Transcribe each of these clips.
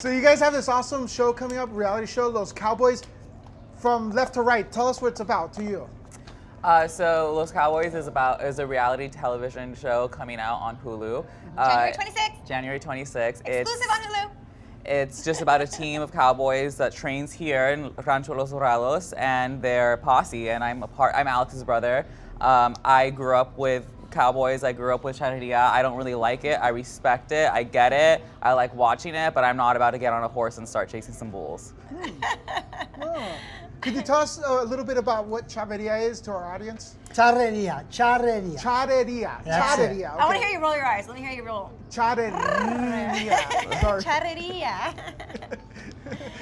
So you guys have this awesome show coming up, reality show, Los Cowboys. From left to right, tell us what it's about to you. So Los Cowboys is a reality television show coming out on Hulu. January 26th. January 26th. Exclusive on Hulu. It's just about a team of cowboys that trains here in Rancho Los Dorados and their posse, and I'm Alex's brother. I grew up with cowboys, I grew up with charreria. I don't really like it, I respect it, I get it, I like watching it, but I'm not about to get on a horse and start chasing some bulls. Oh. Could you tell us a little bit about what charreria is to our audience? Charreria, charreria. Charreria, That's charreria. it. Okay. I want to hear you roll your eyes. Let me hear you roll. Charreria. Sorry. Charreria.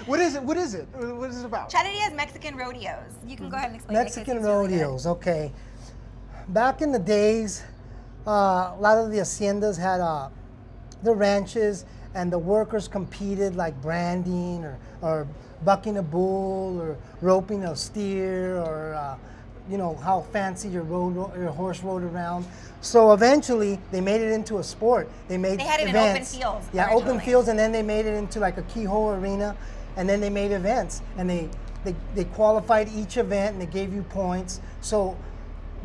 What is it? What is it? What is it about? Charreria is Mexican rodeos. You can go ahead and explain Mexican it. 'Cause it's really rodeos, okay. Back in the days, a lot of the haciendas had the ranches, and the workers competed like branding or bucking a bull or roping a steer or you know, how fancy your horse rode around. So eventually they made it into a sport. They had it events. in open fields. Yeah, originally. open fields, and then they made it into like a keyhole arena, and then they made events, and they qualified each event and they gave you points. So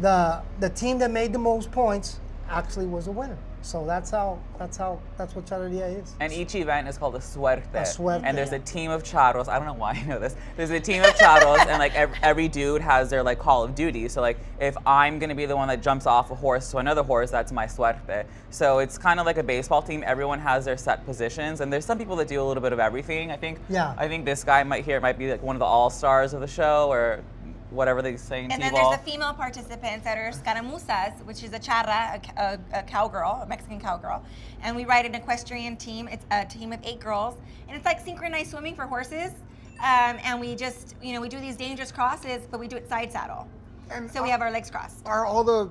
the team that made the most points actually was a winner. So that's what charreria is. And each event is called a suerte. A suerte. And there's a team of charros. I don't know why I know this. There's a team of charros, and like every dude has their like call of duty. So like if I'm gonna be the one that jumps off a horse to another horse, that's my suerte. So it's kind of like a baseball team. Everyone has their set positions, and there's some people that do a little bit of everything. I think. Yeah. I think this guy might be like one of the all-stars of the show, or whatever they say in And then T-ball. there's the female participants that are escaramuzas, which is a charra, a cowgirl, a Mexican cowgirl. And we ride an equestrian team. It's a team of 8 girls. And it's like synchronized swimming for horses. And we just, you know, we do these dangerous crosses, but we do it side saddle. And so we have our legs crossed. Are all the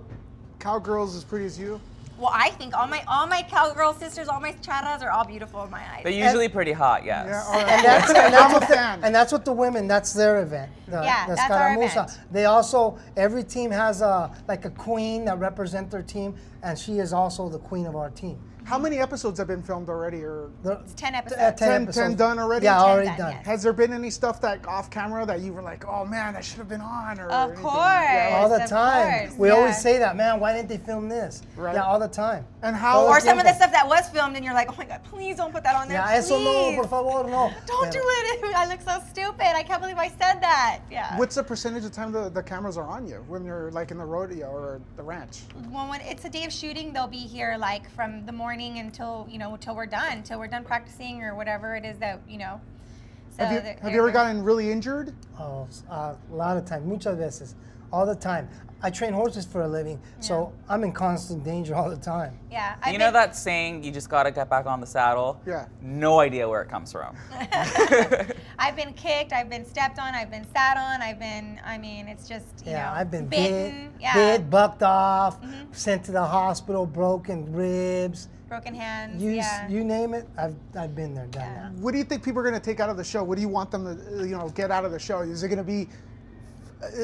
cowgirls as pretty as you? Well, I think all my cowgirl sisters, all my charras are all beautiful in my eyes. They're usually pretty hot, yes. Yeah, all right. And that's what the women, that's their event. The that's our event. They also, every team has like a queen that represents their team, and she is also the queen of our team. How many episodes have been filmed already? Or It's 10 episodes. 10 done already? Yeah, 10 already done, done. yes. Has there been any stuff that off camera that you were like, oh man, I should have been on? Or Of anything? course. Yeah. All the Of time. course, We yeah. always say that, man, why didn't they film this? Right. Yeah, all the time. And how? Or some of the stuff that was filmed and you're like, oh my God, please don't put that on there, Yeah, please. eso no, por favor, no. Don't do it. I look so stupid. I can't believe I said that. Yeah. What's the percentage of time the cameras are on you when you're like in the rodeo or the ranch? Well, when it's a day of shooting, they'll be here like from the morning until, you know, till we're done practicing or whatever it is that, you know. So Have you ever gotten really injured? Oh, a lot of times, muchas veces, all the time. I train horses for a living, so I'm in constant danger all the time. Yeah. You know that saying, you just gotta get back on the saddle? Yeah. No idea where it comes from. I've been kicked, I've been stepped on, I've been sat on, I mean, it's just, you know, I've been bitten. bit, bucked off, sent to the hospital, broken ribs. Broken hands, You name it, I've been there, done that. What do you think people are going to take out of the show? What do you want them to, you know, get out of the show? Is it going to be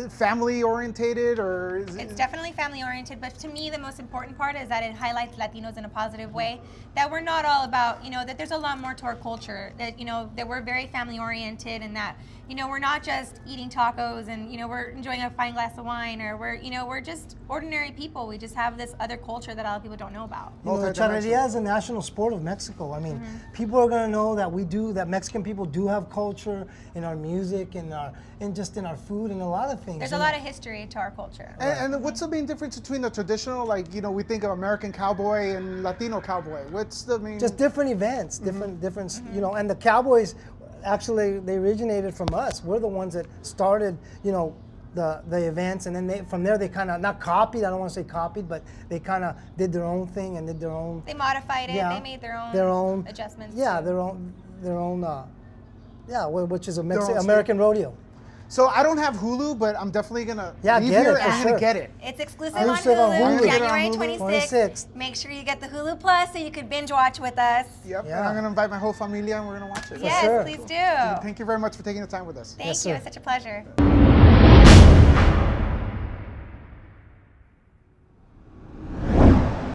family orientated, or is It's definitely family oriented, but to me the most important part is that it highlights Latinos in a positive way, that we're not all about, you know, that there's a lot more to our culture, that, you know, that we're very family oriented, and that, you know, we're not just eating tacos and, you know, we're enjoying a fine glass of wine, or we're, you know, we're just ordinary people. We just have this other culture that a lot of people don't know about. You know, charreria is a national sport of Mexico. I mean, people are going to know that that Mexican people do have culture in our music, and just in our food, and a lot of things. There's a lot of history to our culture. And what's the main difference between the traditional, like, you know, we think of American cowboy and Latino cowboy? What's the main? Just different events, different, you know, and the Cowboys, actually, they originated from us. We're the ones that started, you know, the events, and then from there they kind of, not copied, I don't want to say copied, but they kind of did their own thing and did their own. They modified it, they made their own adjustments. Yeah, too. their own, which is American rodeo. So I don't have Hulu, but I'm definitely gonna leave get here it, and I'm gonna get it. It's exclusive on Hulu. January On Hulu. 26th. Make sure you get the Hulu Plus so you can binge watch with us. Yep, and I'm gonna invite my whole familia and we're gonna watch it. Yes, please do. Thank you very much for taking the time with us. Thank you, it's such a pleasure.